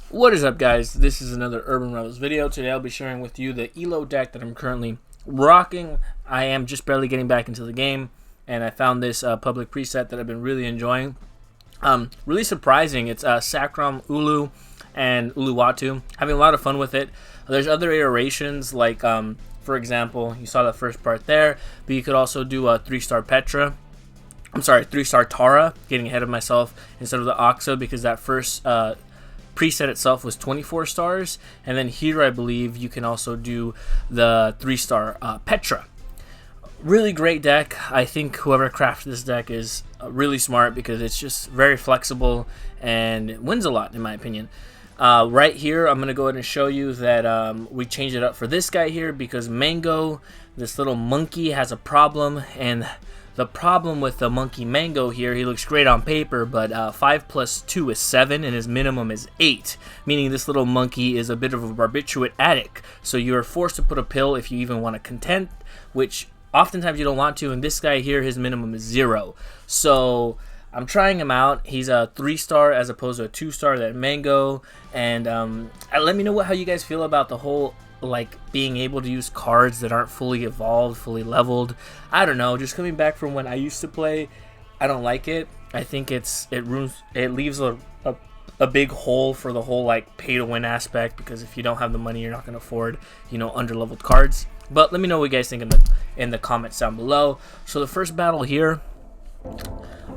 What is up, guys? This is another Urban Rebels video. Today I'll be sharing with you the ELO deck that I'm currently rocking. I am just barely getting back into the game, and I found this public preset that I've been really enjoying. Really surprising. It's Sacrum, Ulu, and Watu. Having a lot of fun with it. There's other iterations, like, for example, you saw the first part there, but you could also do a 3-star Petra. I'm sorry, 3-star Tara, getting ahead of myself, instead of the Oxa, because that first preset itself was 24 stars, and then here I believe you can also do the 3-star Petra. Really great deck. I think whoever crafted this deck is really smart because it's just very flexible and it wins a lot, in my opinion. Right here, I'm going to go ahead and show you that we changed it up for this guy here because Mango, this little monkey, has a problem. And the problem with the monkey Mango here, he looks great on paper, but 5 plus 2 is 7 and his minimum is 8, meaning this little monkey is a bit of a barbiturate addict. So you're forced to put a pill if you even want to contend, which oftentimes you don't want to, and this guy here, his minimum is 0. So I'm trying him out. He's a 3-star as opposed to a 2-star, that Mango. And let me know how you guys feel about the whole, like, being able to use cards that aren't fully evolved, fully leveled. I don't know, just coming back from when I used to play, I don't like it. I think it leaves a big hole for the whole, like, pay to win aspect, because if you don't have the money, you're not going to afford, you know, underleveled cards. But let me know what you guys think in the comments down below. So the first battle here,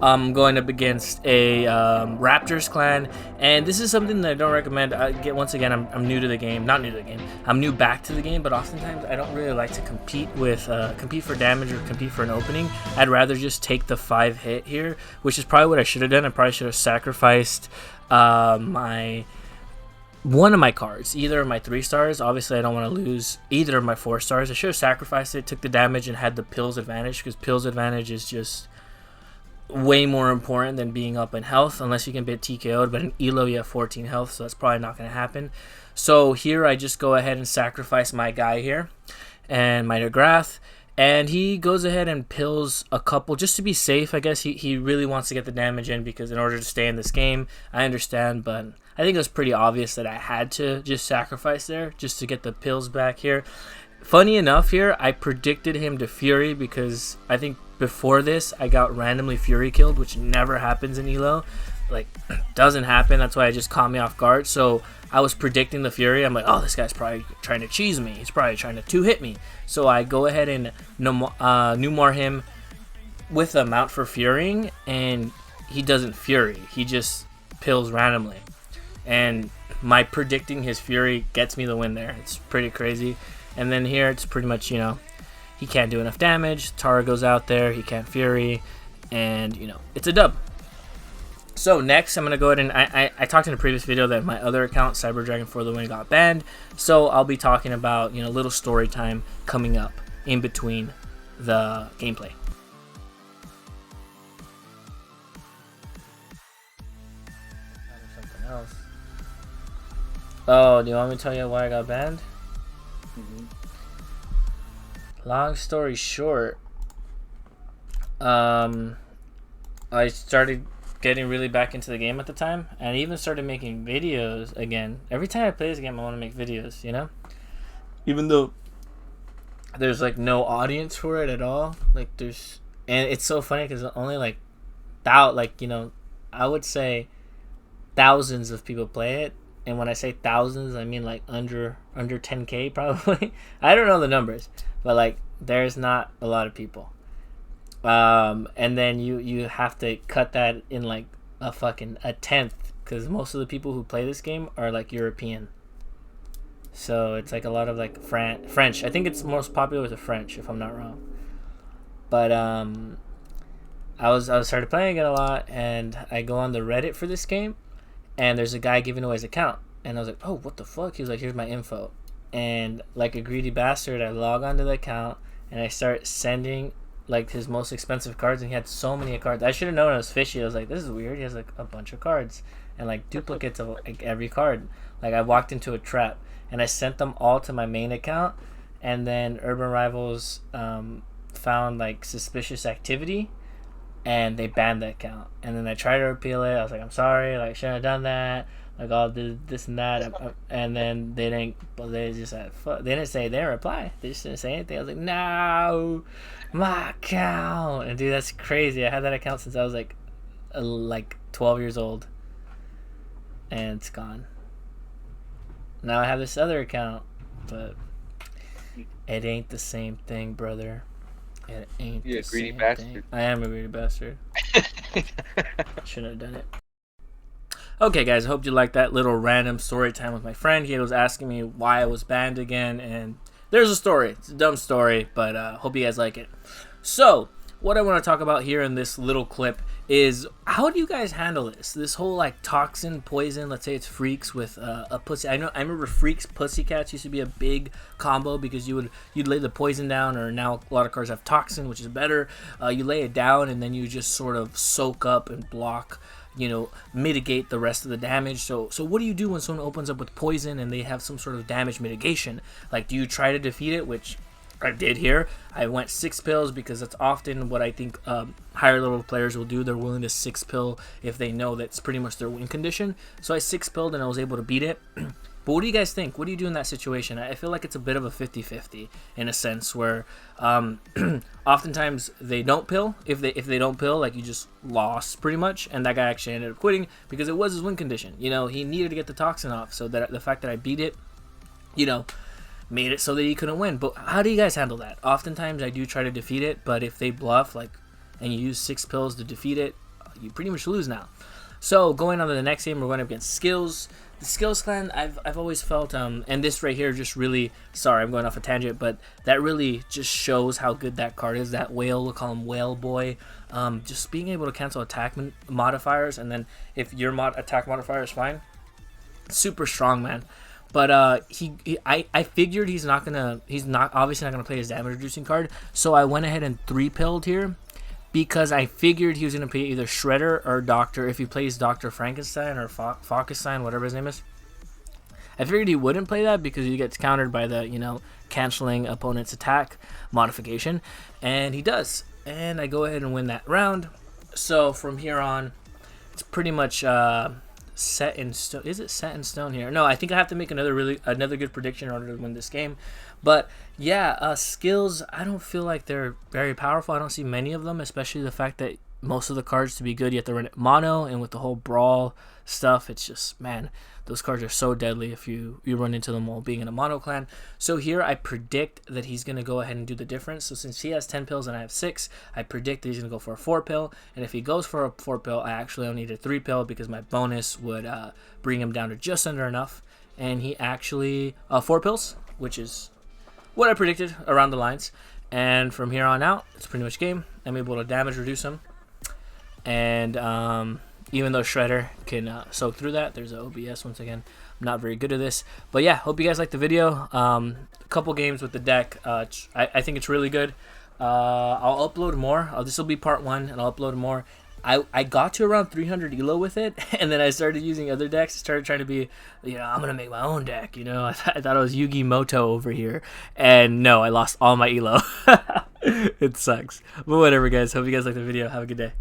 I'm going up against a Raptors clan, and this is something that I don't recommend. Once again, I'm new to the game, not new to the game. I'm new back to the game, but oftentimes I don't really like to compete for damage or compete for an opening. I'd rather just take the 5 hit here, which is probably what I should have done. I probably should have sacrificed one of my cards, either of my 3-stars. Obviously, I don't want to lose either of my 4-stars. I should have sacrificed it, took the damage, and had the pills advantage, because pills advantage is just way more important than being up in health, unless you can get TKO'd. But in ELO, you have 14 health, so that's probably not going to happen. So here, I just go ahead and sacrifice my guy here, and my Degrath. And he goes ahead and pills a couple just to be safe. I guess he really wants to get the damage in, because in order to stay in this game, I understand, but I think it was pretty obvious that I had to just sacrifice there just to get the pills back here. Funny enough here, I predicted him to Fury, because I think before this I got randomly Fury killed, which never happens in ELO. Like, doesn't happen. That's why it just caught me off guard. So I was predicting the Fury. I'm like, oh, this guy's probably trying to cheese me. He's probably trying to 2-hit me. So I go ahead and Numar him with a mount for Furying, and he doesn't Fury. He just pills randomly. And my predicting his Fury gets me the win there. It's pretty crazy. And then here, it's pretty much, you know, he can't do enough damage. Tara goes out there. He can't Fury. And, you know, it's a dub. So next, I'm going to go ahead and I talked in a previous video that my other account, Cyber Dragon for the Win, got banned. So I'll be talking about, you know, little story time coming up in between the gameplay. Something else. Oh, do you want me to tell you why I got banned? Long story short, I started getting really back into the game at the time, and even started making videos again. Every time I play this game, I want to make videos, you know? Even though there's, like, no audience for it at all. Like, and it's so funny because only, like, you know, I would say thousands of people play it. And when I say thousands, I mean, like, under 10K probably. I don't know the numbers, but, like, there's not a lot of people. And then you have to cut that in, like, a tenth, because most of the people who play this game are, like, European. So it's like a lot of, like, French. I think it's most popular with the French, if I'm not wrong. But I started playing it a lot, and I go on the Reddit for this game, and there's a guy giving away his account, and I was like, oh, what the fuck? He was like, here's my info. And like a greedy bastard, I log onto the account, and I start sending, like, his most expensive cards, and he had so many cards. I should have known it was fishy. I was like, this is weird. He has, like, a bunch of cards and, like, duplicates of, like, every card. Like, I walked into a trap, and I sent them all to my main account, and then Urban Rivals found, like, suspicious activity, and they banned the account. And then I tried to appeal it. I was like, I'm sorry, like, shouldn't have done that. like all this and that, and then they just said, fuck. They didn't say, they didn't reply. They just didn't say anything. I was like, no, my account. And dude, that's crazy. I had that account since I was like 12 years old, and it's gone. Now I have this other account, but it ain't the same thing, brother. It ain't the same thing. I am a greedy bastard. Shouldn't have done it. Okay, guys, I hope you liked that little random story time with my friend. He was asking me why I was banned again, and there's a story. It's a dumb story, but hope you guys like it. So, what I want to talk about here in this little clip is, how do you guys handle this whole like toxin poison? Let's say it's freaks with a pussy. I remember freaks pussycats used to be a big combo, because you'd lay the poison down, or now a lot of cards have toxin, which is better. You lay it down and then you just sort of soak up and block, mitigate the rest of the damage. So what do you do when someone opens up with poison and they have some sort of damage mitigation? Like, do you try to defeat it, which I did here? I went 6 pills because that's often what I think higher level players will do. They're willing to 6 pill if they know that's pretty much their win condition. So I 6 pilled and I was able to beat it. But what do you guys think? What do you do in that situation? I feel like it's a bit of a 50-50 in a sense, where oftentimes they don't pill. If they don't pill, like, you just lost pretty much. And that guy actually ended up quitting because it was his win condition. He needed to get the toxin off. So that the fact that I beat it, made it so that he couldn't win. But how do you guys handle that? Oftentimes I do try to defeat it, but if they bluff, and you use 6 pills to defeat it, you pretty much lose now. So going on to the next game, we're going up against Skills. The Skills clan, I've always felt, and this right here just really, sorry, I'm going off a tangent, but that really just shows how good that card is. That whale, we'll call him Whale Boy. Just being able to cancel attack modifiers, and then if your attack modifier is fine, super strong, man. But I figured he's obviously not gonna play his damage reducing card, so I went ahead and 3-pilled here, because I figured he was gonna play either Shredder or Doctor. If he plays Dr. Frankenstein or Falkenstein, whatever his name is, I figured he wouldn't play that because he gets countered by the canceling opponent's attack modification, and he does, and I go ahead and win that round. So from here on, it's pretty much set in stone. Is it set in stone here? No, I think I have to make another good prediction in order to win this game. But yeah, Skills, I don't feel like they're very powerful. I don't see many of them, especially the fact that most of the cards, to be good, you have to run it mono, and with the whole brawl stuff, it's just, man, those cards are so deadly if you run into them while being in a mono clan. So here I predict that he's going to go ahead and do the difference. So since he has 10 pills and I have 6, I predict that he's going to go for a 4 pill, and if he goes for a 4 pill, I actually only need a 3 pill because my bonus would bring him down to just under enough, and he actually 4 pills, which is what I predicted around the lines. And from here on out, it's pretty much game. I'm able to damage reduce him, and even though Shredder can soak through that, there's an OBS once again. I'm not very good at this, but yeah, hope you guys liked the video. A couple games with the deck. I think it's really good. I'll upload more. This will be part 1, and I'll upload more. I got to around 300 ELO with it, and then I started using other decks. Started trying to be, I'm gonna make my own deck. I thought I was Yugi Moto over here, and no, I lost all my ELO. It sucks, but whatever, guys. Hope you guys liked the video. Have a good day.